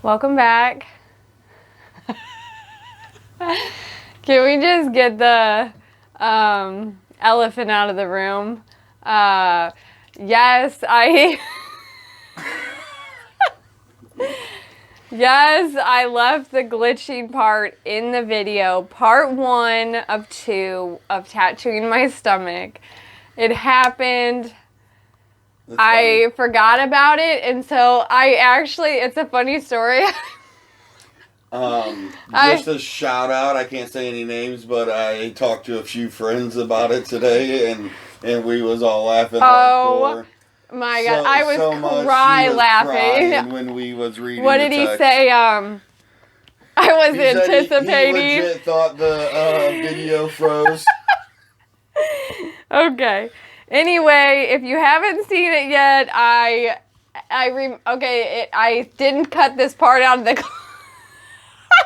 Welcome back. Can we just get the elephant out of the room? Yes, Yes, I left the glitching part in the video. Part 1 of 2 of tattooing my stomach. It happened. I forgot about it, and so it's a funny story. Just a shout out, I can't say any names, but I talked to a few friends about it today, and we was all laughing hardcore. My God, I was laughing when we was reading What did he say? I was anticipating. He legit thought the video froze. Okay. Anyway, if you haven't seen it yet, I didn't cut this part out of the. I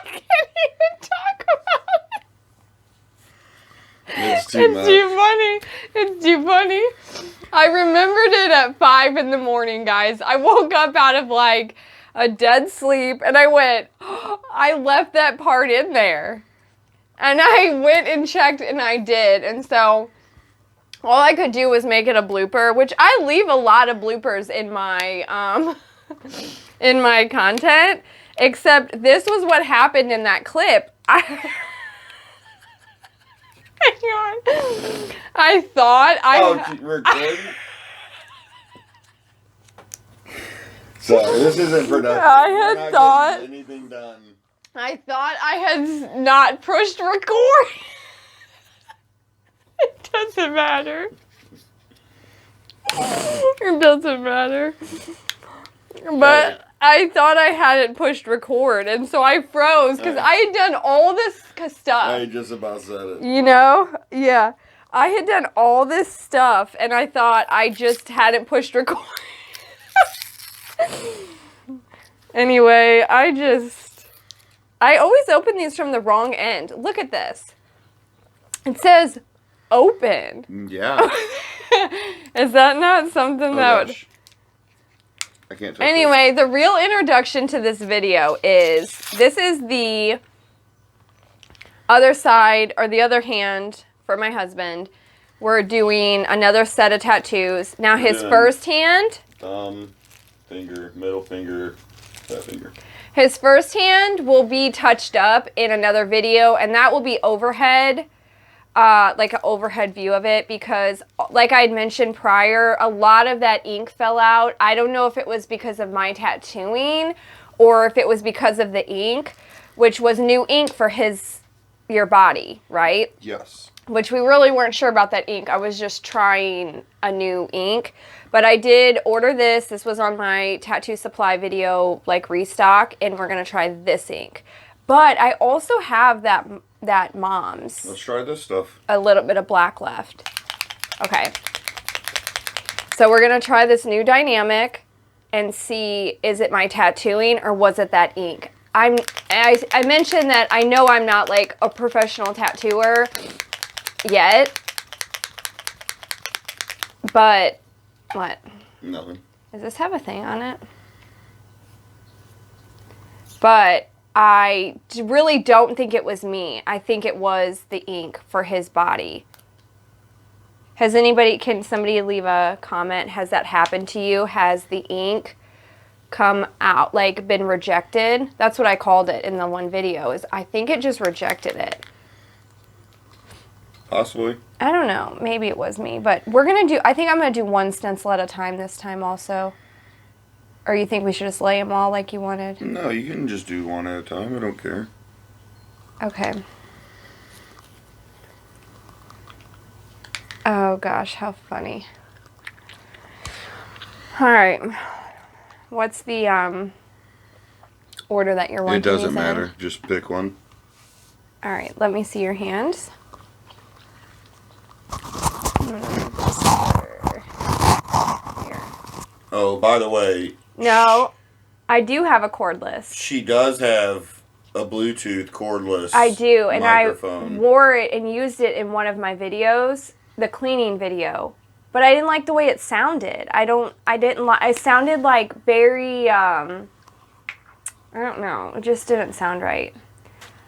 can't even talk about it. It's too funny. It's too funny. I remembered it at 5 in the morning, guys. I woke up out of like a dead sleep and I went, I left that part in there. And I went and checked and I did. And so all I could do was make it a blooper, which I leave a lot of bloopers in my in my content, except this was what happened in that clip. I thought we're good. Sorry, this isn't production. I thought anything done. I thought I had not pushed record. It doesn't matter. It doesn't matter. But I thought I hadn't pushed record, and so I froze because I had done all this stuff. I just about said it. You know? Yeah. I had done all this stuff, and I thought I just hadn't pushed record. Anyway, I always open these from the wrong end. Look at this. It says open. Yeah. Is that not something that would... I can't Anyway, the real introduction to this video is, this is the other side, or the other hand for my husband. We're doing another set of tattoos. Now his first hand... Thumb, finger, middle finger, that finger. His first hand will be touched up in another video, and that will be overhead. Like an overhead view of it, because like I had mentioned prior, a lot of that ink fell out. I don't know if it was because of my tattooing or if it was because of the ink, which was new ink for your body, right? Yes. Which we really weren't sure about that ink. I was just trying a new ink. But I did order this. This was on my tattoo supply video, like restock, and we're going to try this ink. But I also have that Mom's. Let's try this stuff. A little bit of black left. Okay. So we're going to try this new dynamic and see, is it my tattooing or was it that ink? I mentioned that I know I'm not like a professional tattooer yet. But, what? Nothing. Does this have a thing on it? But I really don't think it was me. I think it was the ink for his body. Can somebody leave a comment? Has that happened to you? Has the ink come out, like been rejected? That's what I called it in the one video, is I think it just rejected it. Possibly. I don't know. Maybe it was me, but I think I'm going to do one stencil at a time this time also. Or you think we should just lay them all like you wanted? No, you can just do one at a time. I don't care. Okay. Oh gosh, how funny. Alright. What's the order that you're wanting? It doesn't matter. Just pick one. Alright, let me see your hands. Oh, by the way. No, I do have a cordless. She does have a Bluetooth cordless. I do, and microphone. I wore it and used it in one of my videos, the cleaning video. But I didn't like the way it sounded. It sounded like very, I don't know. It just didn't sound right.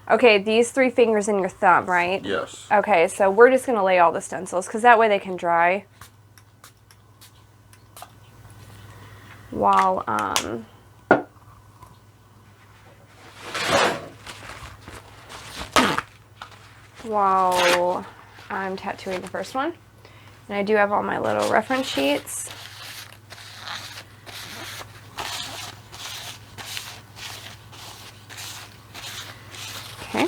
Okay, these 3 fingers in your thumb, right? Yes. Okay, so we're just going to lay all the stencils because that way they can dry. While I'm tattooing the first one. And I do have all my little reference sheets. Okay.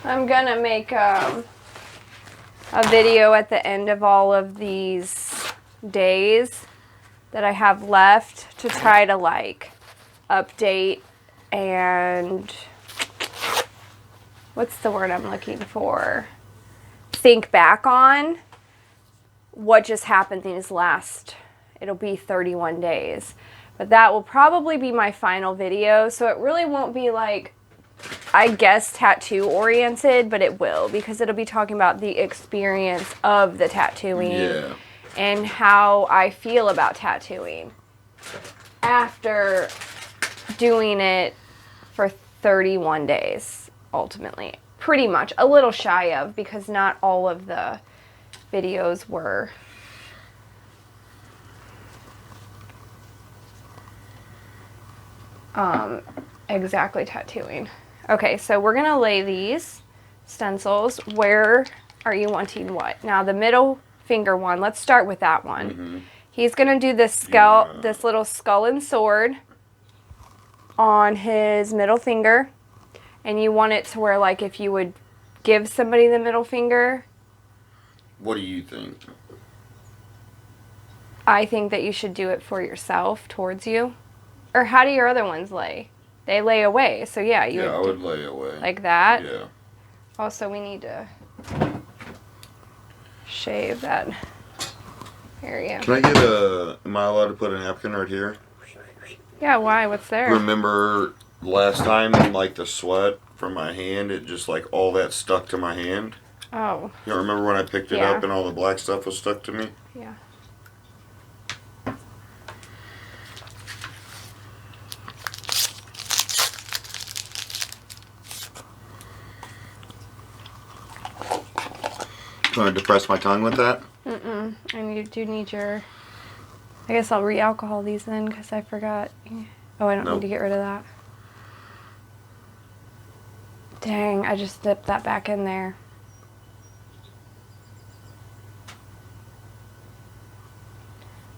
I'm gonna make a video at the end of all of these days that I have left to try to like update and what's the word I'm looking for? Think back on what just happened these last, it'll be 31 days. But that will probably be my final video, so it really won't be like, I guess, tattoo oriented, but it will, because it'll be talking about the experience of the tattooing and how I feel about tattooing after doing it for 31 days, ultimately. Pretty much, a little shy of, because not all of the videos were exactly tattooing. Okay, so we're gonna lay these stencils. Where are you wanting what? Now the middle finger one, let's start with that one. Mm-hmm. He's gonna do this skull, this little skull and sword on his middle finger. And you want it to where, like, if you would give somebody the middle finger. What do you think? I think that you should do it for yourself, towards you. Or how do your other ones lay? They lay away, so yeah. I would lay away. Like that? Yeah. Also, we need to shave that area. Can I get am I allowed to put a napkin right here? Yeah, why? What's there? Remember last time, like the sweat from my hand, it just like all that stuck to my hand? Oh. You don't remember when I picked it up and all the black stuff was stuck to me? Yeah. Do you want to depress my tongue with that? Mm-mm. I do need your... I guess I'll re-alcohol these then, because I forgot. Oh, I don't need to get rid of that. Dang, I just dipped that back in there.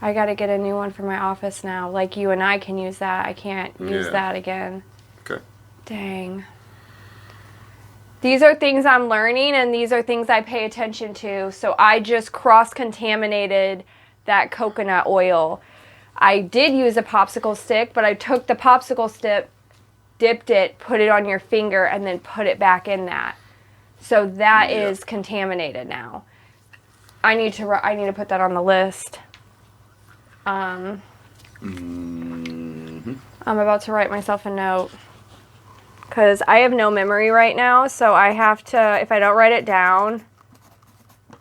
I gotta get a new one for my office now. Like, you and I can use that. I can't use that again. Okay. Dang. These are things I'm learning, and these are things I pay attention to. So I just cross-contaminated that coconut oil. I did use a popsicle stick, but I took the popsicle stick, dipped it, put it on your finger, and then put it back in that. So that is contaminated now. I need to put that on the list. I'm about to write myself a note. Because I have no memory right now, so I have to, if I don't write it down,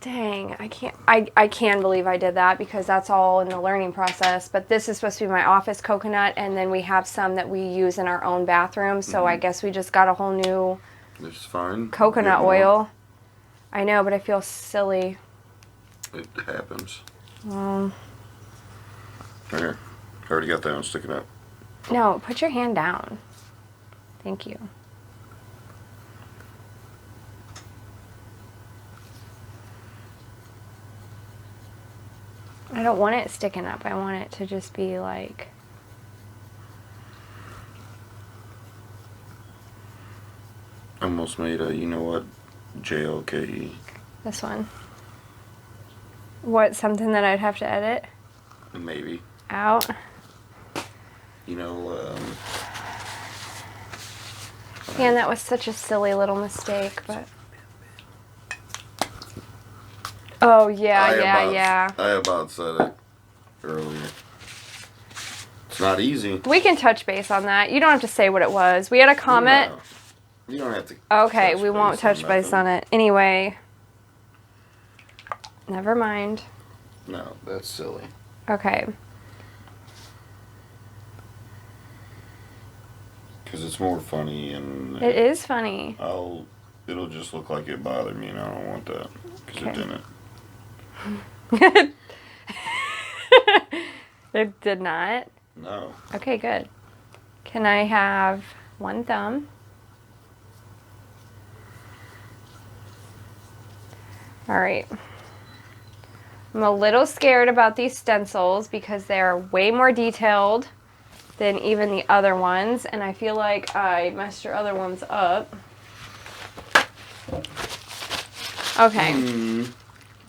dang, I can believe I did that because that's all in the learning process. But this is supposed to be my office coconut, and then we have some that we use in our own bathroom, so I guess we just got a whole new coconut oil. I know, but I feel silly. It happens. Here, I already got that one sticking up. No, put your hand down. Thank you. I don't want it sticking up. I want it to just be like... Almost made a, you know what, JLKE. This one. What, something that I'd have to edit? Maybe. Out? You know, Man, that was such a silly little mistake, but... Oh, yeah. I about said it earlier. It's not easy. We can touch base on that. You don't have to say what it was. We had a comment. No. You don't have to. Okay, we won't touch base on it. Anyway. Never mind. No, that's silly. Okay. Because it's more funny and... It is funny. It'll just look like it bothered me and I don't want that. Because it didn't. It did not? No. Okay, good. Can I have one thumb? All right. I'm a little scared about these stencils because they're way more detailed than even the other ones, and I feel like I messed your other ones up. Okay. I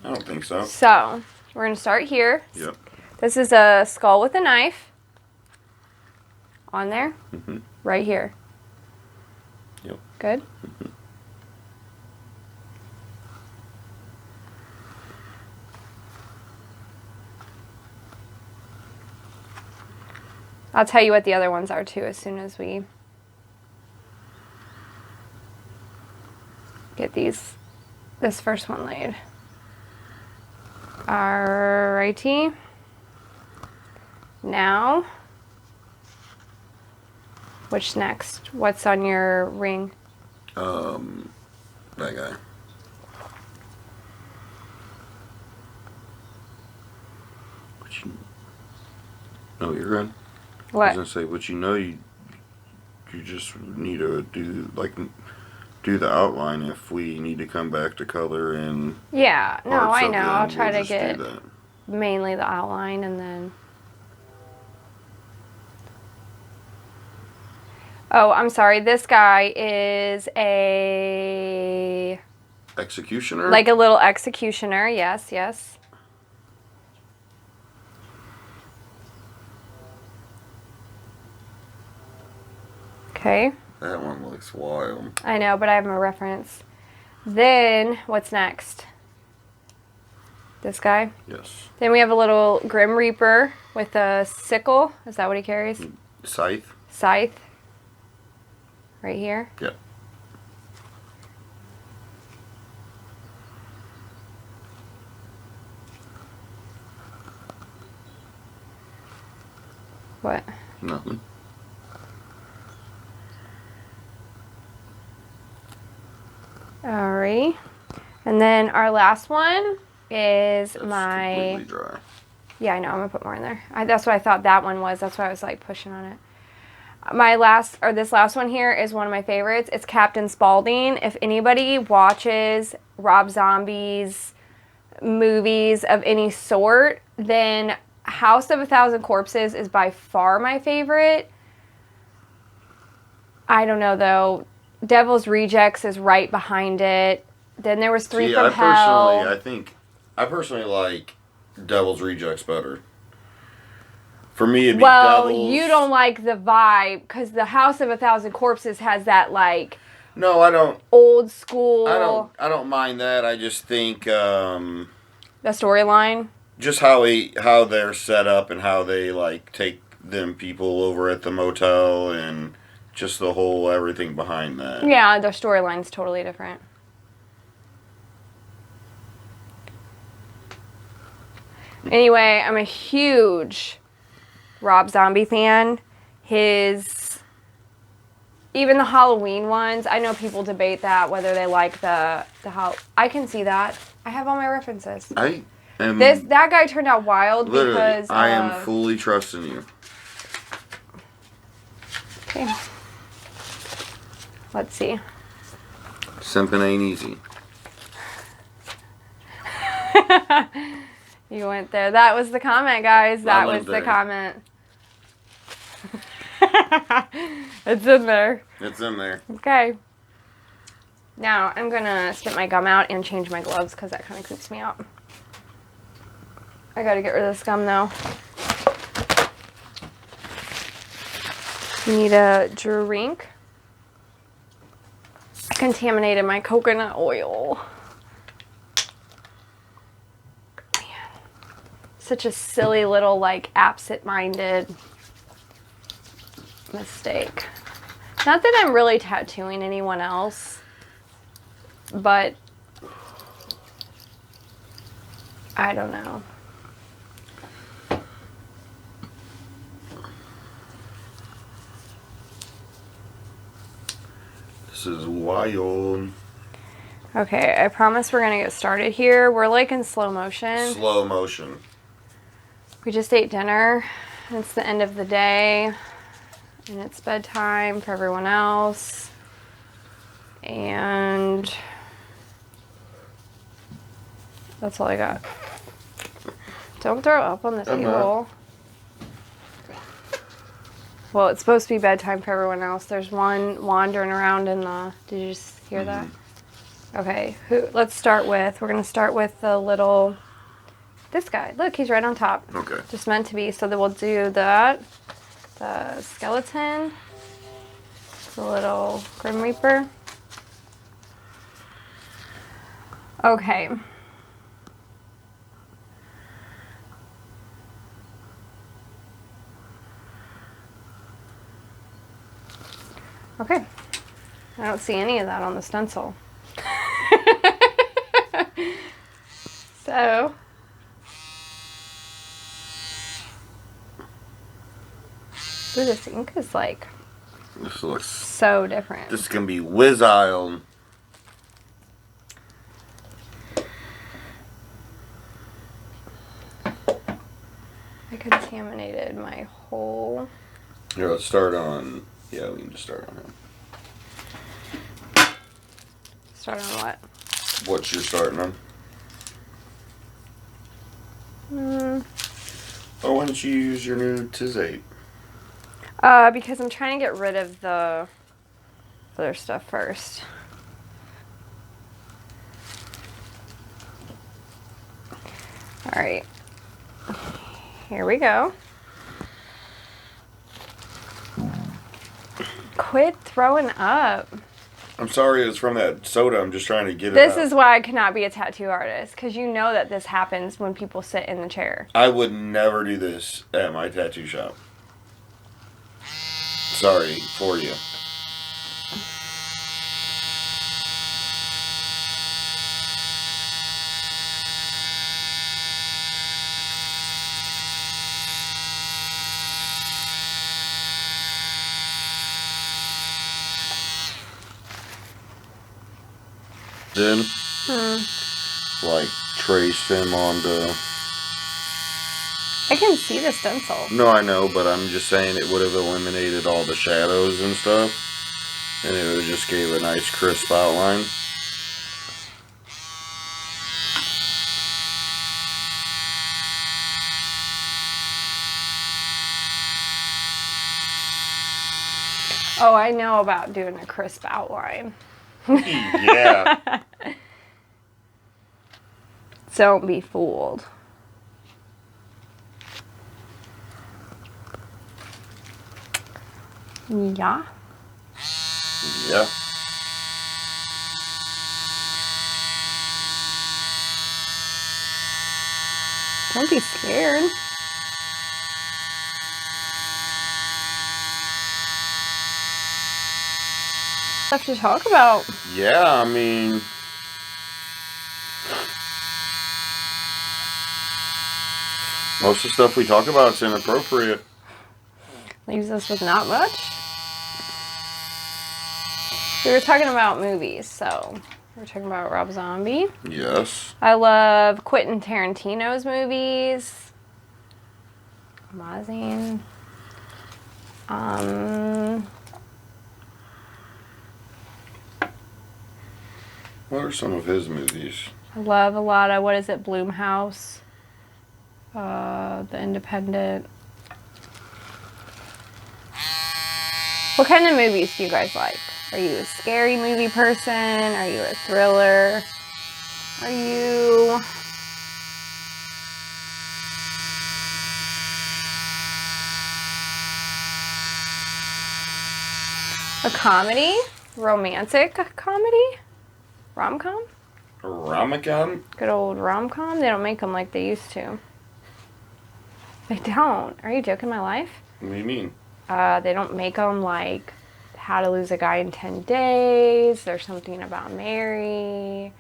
don't think so. So, we're going to start here. Yep. This is a skull with a knife. On there. Mm-hmm. Right here. Yep. Good. Mm-hmm. I'll tell you what the other ones are too as soon as we get this first one laid. Alrighty. Now, which next? What's on your ring? That guy. No, you're good. What? I was gonna say, but you just need to do the outline if we need to come back to color and Yeah, no, I know. I'll we'll try to just do get that. mainly the outline and then... Oh, I'm sorry. This guy is a... Executioner? Like a little executioner. Yes, yes. Okay. That one looks wild. I know, but I have my reference. Then, what's next? This guy? Yes. Then we have a little Grim Reaper with a sickle. Is that what he carries? Scythe? Scythe. Right here. Yep. What? Nothing. Alright. And then our last one is That's my... completely dry. Yeah, I know. I'm going to put more in there. That's what I thought that one was. That's why I was like pushing on it. This last one here is one of my favorites. It's Captain Spaulding. If anybody watches Rob Zombie's movies of any sort, then House of a Thousand Corpses is by far my favorite. I don't know though. Devil's Rejects is right behind it. Then there was Three from Hell. I personally like Devil's Rejects better. For me, it'd be Devil's... Well, you don't like the vibe because the House of a Thousand Corpses has that like... No, I don't... Old school... I don't mind that. I just think... the storyline? Just how they're set up and how they like take them people over at the motel and just the whole everything behind that. Yeah, their storyline's totally different. Anyway, I'm a huge Rob Zombie fan. Even the Halloween ones, I know people debate that, whether they like the I can see that. I have all my references. That guy turned out wild because I am fully trusting you. Okay. Let's see. Something ain't easy. You went there. That was the comment, guys. That was the comment. It's in there. It's in there. Okay. Now, I'm going to spit my gum out and change my gloves because that kind of creeps me out. I got to get rid of this gum, though. Need a drink. I contaminated my coconut oil. Man. Such a silly little, like, absent-minded mistake. Not that I'm really tattooing anyone else, but I don't know. This is wild. Okay, I promise we're gonna get started here. We're like in slow motion. Slow motion. We just ate dinner. It's the end of the day, and it's bedtime for everyone else. And that's all I got. Don't throw up on the table. Well, it's supposed to be bedtime for everyone else. There's one wandering around in the... Did you just hear that? Okay, let's start with... We're going to start with the little... This guy. Look, he's right on top. Okay. Just meant to be. So then we'll do that. The skeleton. The little Grim Reaper. Okay. Okay. I don't see any of that on the stencil. So. Ooh, this ink is like. This looks so different. This is going to be whiz-iled. I contaminated my whole... Here, let's start on... Yeah, we can just start on him. Start on what? What you're starting on? Or why don't you use your new Tizate? Because I'm trying to get rid of the other stuff first. Alright. Here we go. Quit throwing up. I'm sorry, it's from that soda. I'm just trying to get it This out. is why I cannot be a tattoo artist, because you know that this happens when people sit in the chair. I would never do this at my tattoo shop. Sorry for you. Then, like, trace him onto... I can see the stencil. No, I know, but I'm just saying it would have eliminated all the shadows and stuff. And it would have just gave a nice crisp outline. Oh, I know about doing a crisp outline. Yeah. Don't be fooled. Yeah. Yeah. Don't be scared. Stuff to talk about. Yeah, I mean... Most of the stuff we talk about is inappropriate. Leaves us with not much. We were talking about movies, so we're talking about Rob Zombie. Yes. I love Quentin Tarantino's movies. Amazing. What are some of his movies? I love a lot of, what is it, Blumhouse. The Independent. What kind of movies do you guys like? Are you a scary movie person? Are you a thriller? Are you... a comedy? Romantic comedy? Rom-com? Rom-com? Good old rom-com? They don't make them like they used to. They don't. Are you joking my life? What do you mean? They don't make them like How to Lose a Guy in 10 Days. There's something about Mary.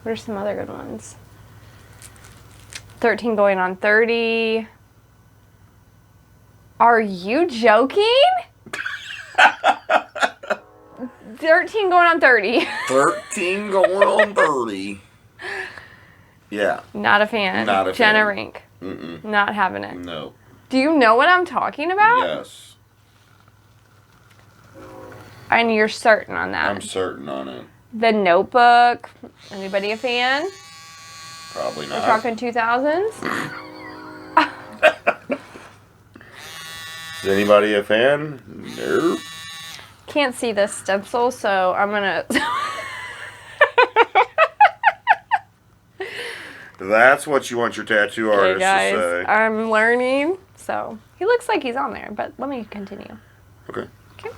What are some other good ones? 13 Going on 30. Are you joking? 13 Going on 30. 13 Going on 30. Yeah. Not a fan. Not a Jenna fan. Rink. Mm-mm. Not having it. No. Do you know what I'm talking about? Yes. And you're certain on that? I'm certain on it. The Notebook. Anybody a fan? Probably not. We're talking 2000s? Is anybody a fan? No. Can't see this stencil, so I'm gonna... That's what you want your tattoo artist guys, to say. I'm learning. So, he looks like he's on there, but let me continue. Okay. Okay.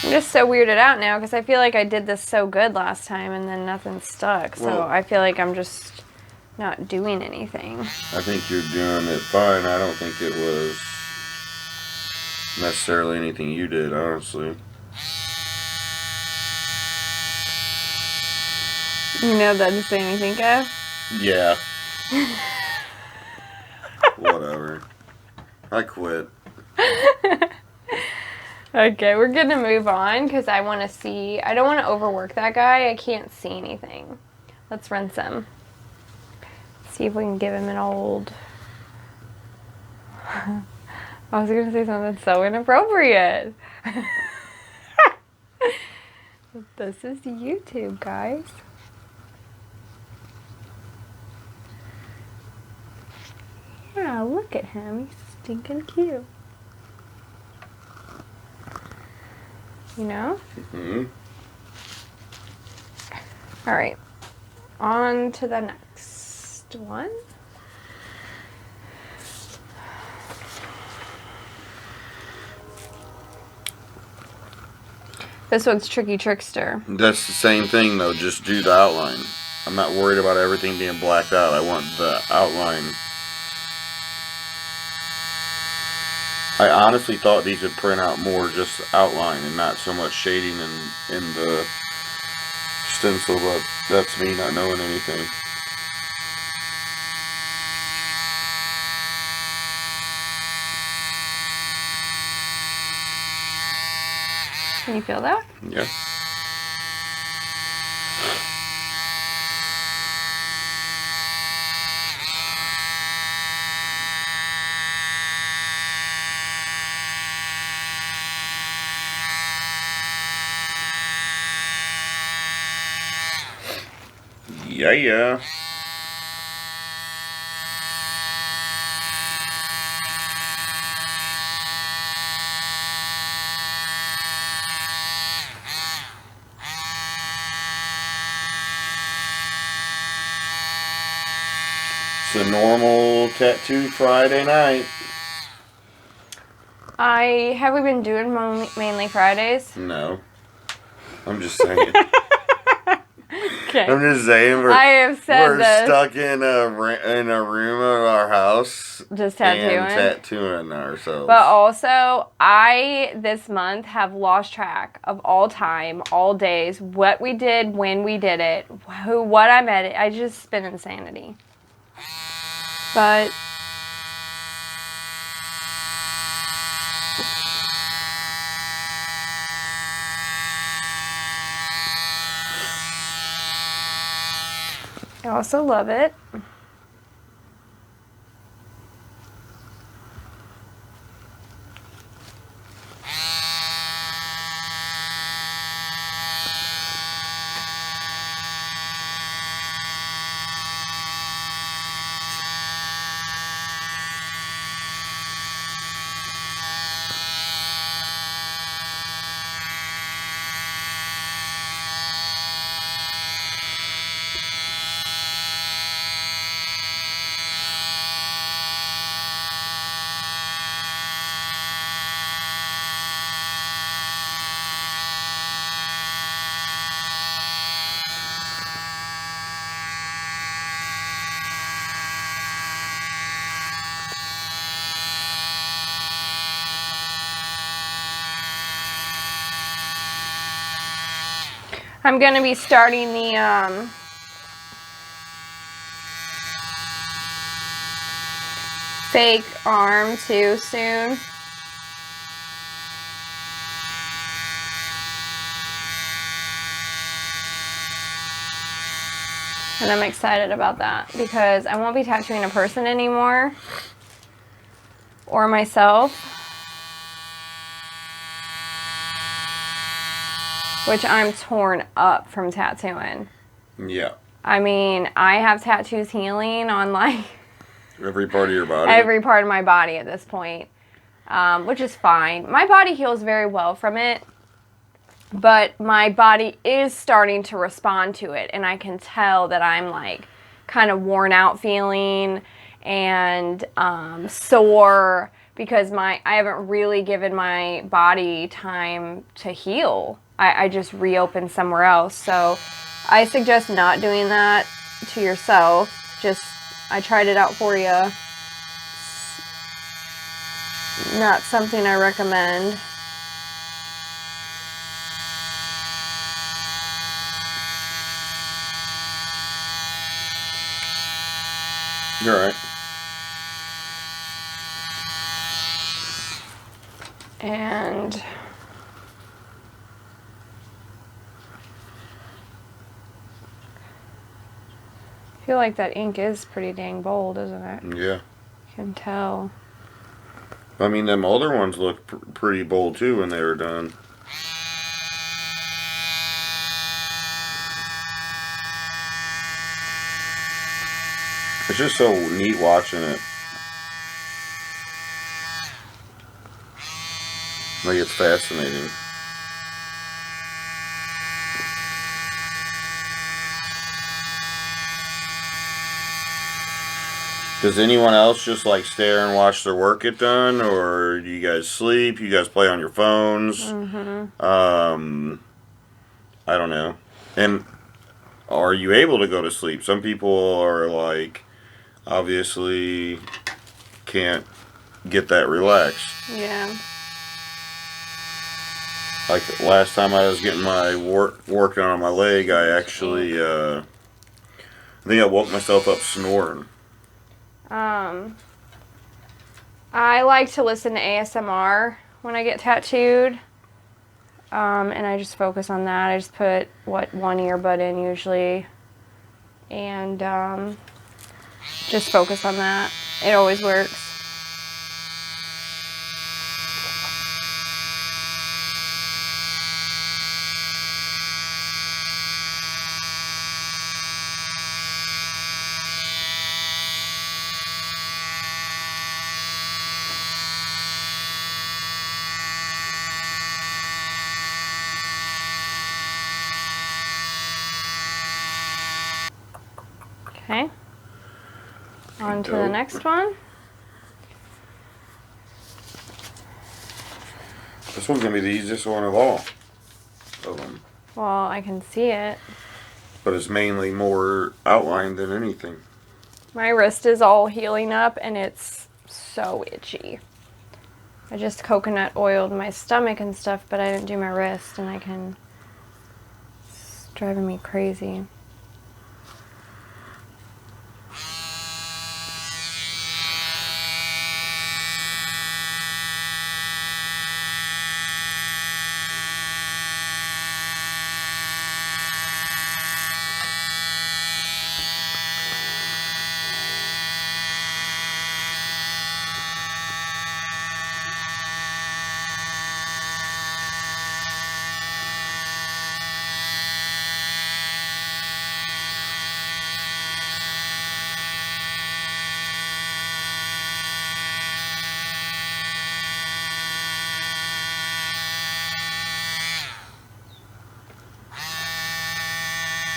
I'm just so weirded out now because I feel like I did this so good last time and then nothing stuck. So Well, I feel like I'm just not doing anything. I think you're doing it fine. I don't think it was necessarily anything you did, honestly. You know, that just made me think of. Yeah. Whatever. I quit. Okay, we're gonna move on because I want to see. I don't want to overwork that guy. I can't see anything. Let's rinse him. See if we can give him an old. I was gonna say something so inappropriate. This is YouTube, guys. Yeah, look at him. He's stinking cute. You know? Mm-hmm. All right. On to the next one. This one's Tricky Trickster. That's the same thing, though. Just do the outline. I'm not worried about everything being blacked out. I want the outline. I honestly thought these would print out more just outline and not so much shading in the stencil, but that's me not knowing anything. Can you feel that? Yeah. Yeah. It's a normal tattoo Friday night. Have we been doing mainly Fridays? No. I'm just saying. Okay. I'm just saying I have said we're this. stuck in a room of our house. Just tattooing. And tattooing ourselves. But also, I, this month, have lost track of all time, all days, what we did, when we did it, what I met. I just been insanity. But I also love it. I'm going to be starting the fake arm too soon. And I'm excited about that because I won't be tattooing a person anymore or myself, which I'm torn up from tattooing. Yeah. I mean, I have tattoos healing on like Every part of your body? every part of my body at this point, which is fine. My body heals very well from it, but my body is starting to respond to it, and I can tell that I'm like kind of worn out feeling and sore because I haven't really given my body time to heal. I just reopened somewhere else. So I suggest not doing that to yourself. Just, I tried it out for you. Not something I recommend. You're right. And I feel like that ink is pretty dang bold, isn't it? Yeah. You can tell. I mean, them older ones look pretty bold too when they were done. It's just so neat watching it. Like, it's fascinating. Does anyone else just like stare and watch their work get done, or do you guys sleep? You guys play on your phones? Mm-hmm. I don't know. And are you able to go to sleep? Some people are like, obviously can't get that relaxed. Yeah. Like last time I was getting my work done on my leg, I actually, I think I woke myself up snoring. I like to listen to ASMR when I get tattooed. And I just focus on that. I just put one earbud in usually, and just focus on that. It always works. Okay. On to the next one. This one's gonna be the easiest one of all of them. Well, I can see it. But it's mainly more outlined than anything. My wrist is all healing up and it's so itchy. I just coconut oiled my stomach and stuff, but I didn't do my wrist, and it's driving me crazy.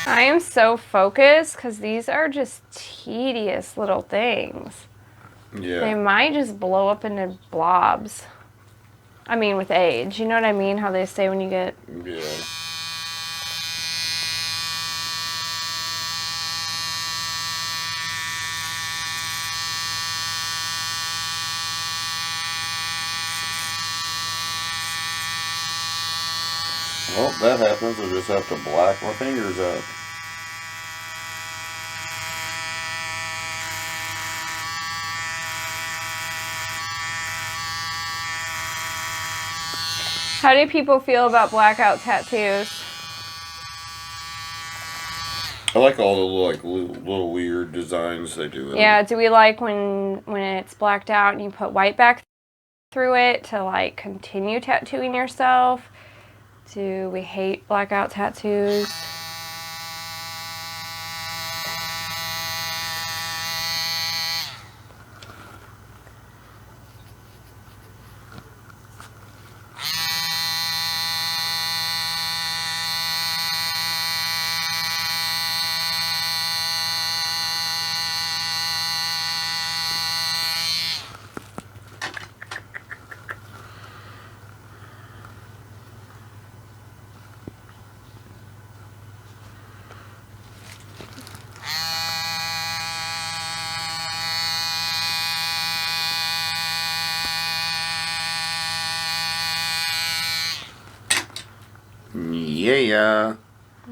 I am so focused because these are just tedious little things. Yeah. They might just blow up into blobs. I mean, with age. You know what I mean? How they say when you get... Yeah. Well, that happens. I just have to black my fingers out. How do people feel about blackout tattoos? I like all the little weird designs they do. Yeah, do we like when it's blacked out and you put white back through it to like continue tattooing yourself? Do we hate blackout tattoos? Yeah.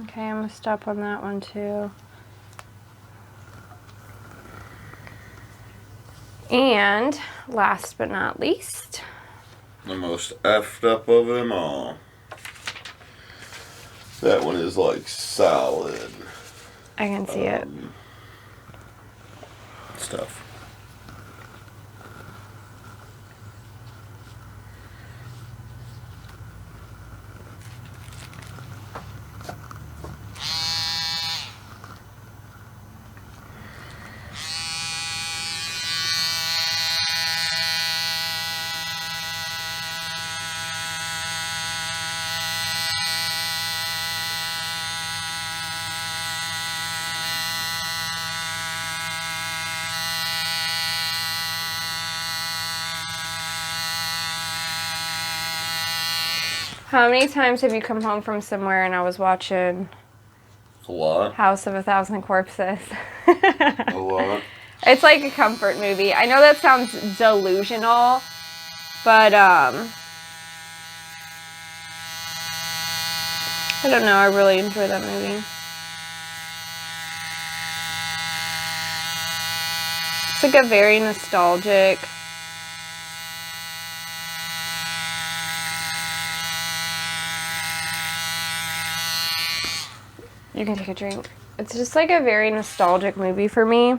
Okay, I'm gonna stop on that one too. And last but not least, The most effed up of them all. That one is like solid. I can see it. Stuff. How many times have you come home from somewhere and I was watching A lot. House of a Thousand Corpses? A lot. It's like a comfort movie. I know that sounds delusional, but I don't know, I really enjoy that movie. It's like a very nostalgic. You can take a drink. It's just like a very nostalgic movie for me.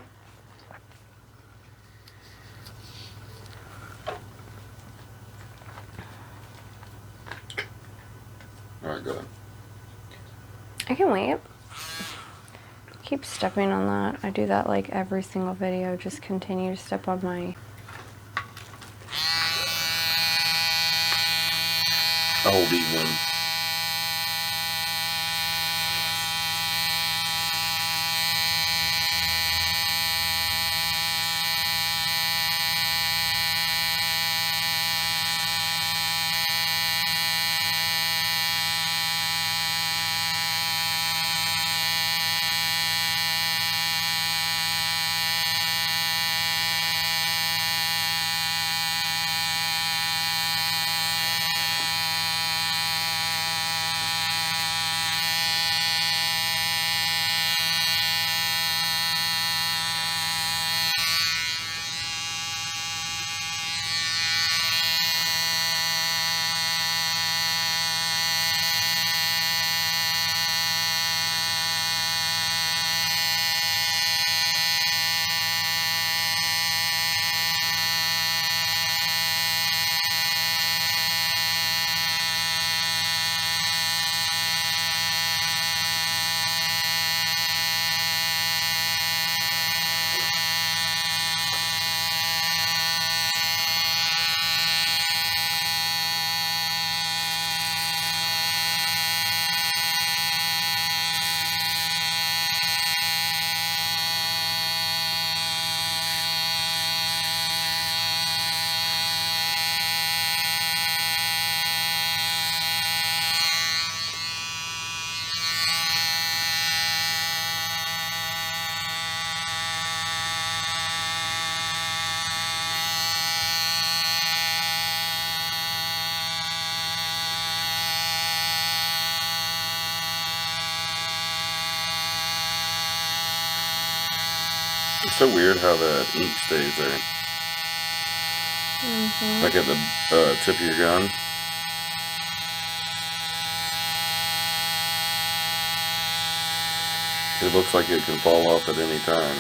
Alright, go ahead. I can wait. Keep stepping on that. I do that like every single video. Just continue to step on my... I'll hold even. It's so weird how the ink stays there. Like at the tip of your gun. It looks like it can fall off at any time.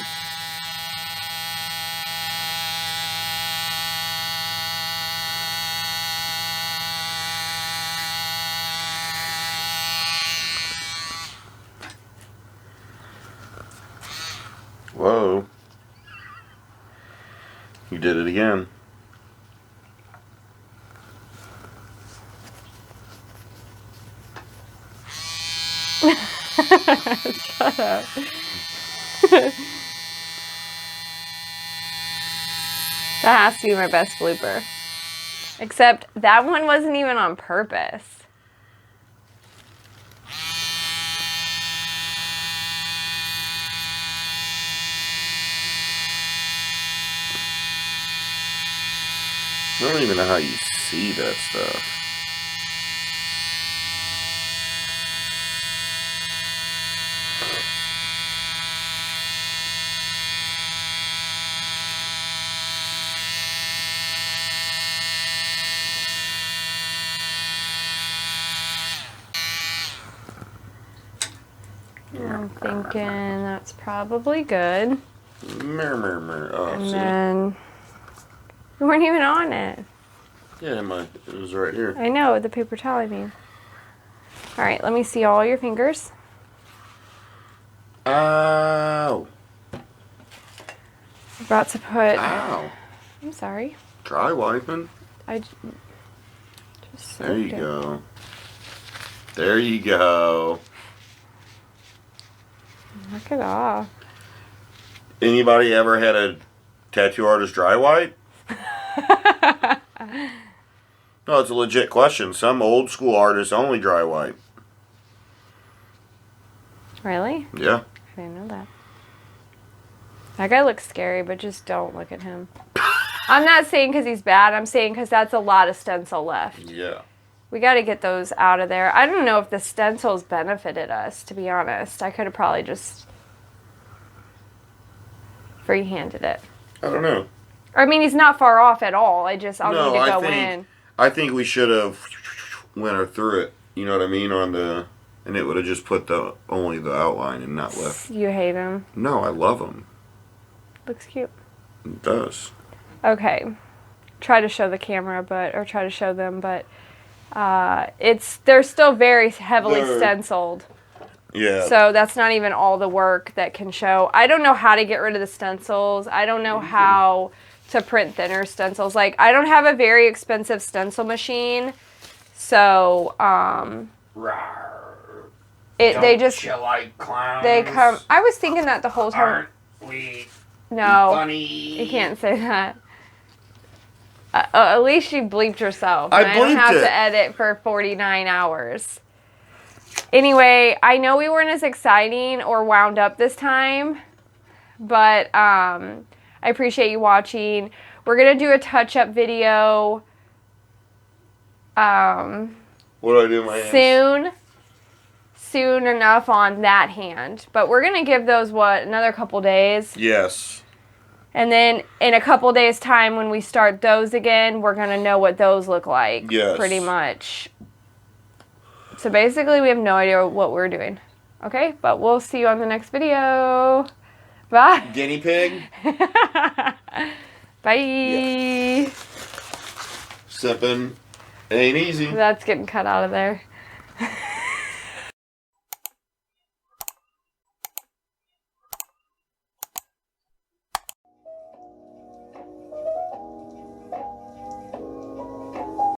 Whoa. You did it again. Shut up. That has to be my best blooper. Except that one wasn't even on purpose. I don't even know how you see that stuff. I'm thinking that's probably good. Oh, And see? then you weren't even on it. Yeah, it was right here. I know, the paper towel I mean. All right, let me see all your fingers. Ow. About to put. Ow. I'm sorry. Dry wiping. I just There you soaked it. go. There you go. Knock it off. Anybody ever had a tattoo artist dry wipe? No, it's a legit question. Some old school artists only dry wipe. Really? Yeah. I didn't know that. That guy looks scary, but just don't look at him. I'm not saying because he's bad. I'm saying because that's a lot of stencil left. Yeah. We got to get those out of there. I don't know if the stencils benefited us, to be honest. I could have probably just free-handed it. I don't know. I mean, he's not far off at all. I'll need to go in. I think we should have went through it. You know what I mean? And it would have just put only the outline and not left. You hate him. No, I love them. Looks cute. It does. Okay. Try to show the camera, or try to show them, but they're still very heavily stenciled. Yeah. So that's not even all the work that can show. I don't know how to get rid of the stencils. I don't know how to print thinner stencils. Like, I don't have a very expensive stencil machine. So, they just, you like clowns? they come, I was thinking that the whole time. Aren't we No, funny? you can't say that. At least you bleeped yourself. I And I don't bleeped have it. to edit for 49 hours. Anyway, I know we weren't as exciting or wound up this time, but I appreciate you watching. We're going to do a touch-up video What do I do with my hands? soon enough on that hand. But we're going to give those, another couple days? Yes. And then in a couple days' time, when we start those again, we're going to know what those look like. Yes. Pretty much. So basically, we have no idea what we're doing. Okay? But we'll see you on the next video. Bye. Guinea pig? Bye. Yeah. Sipping ain't easy. That's getting cut out of there.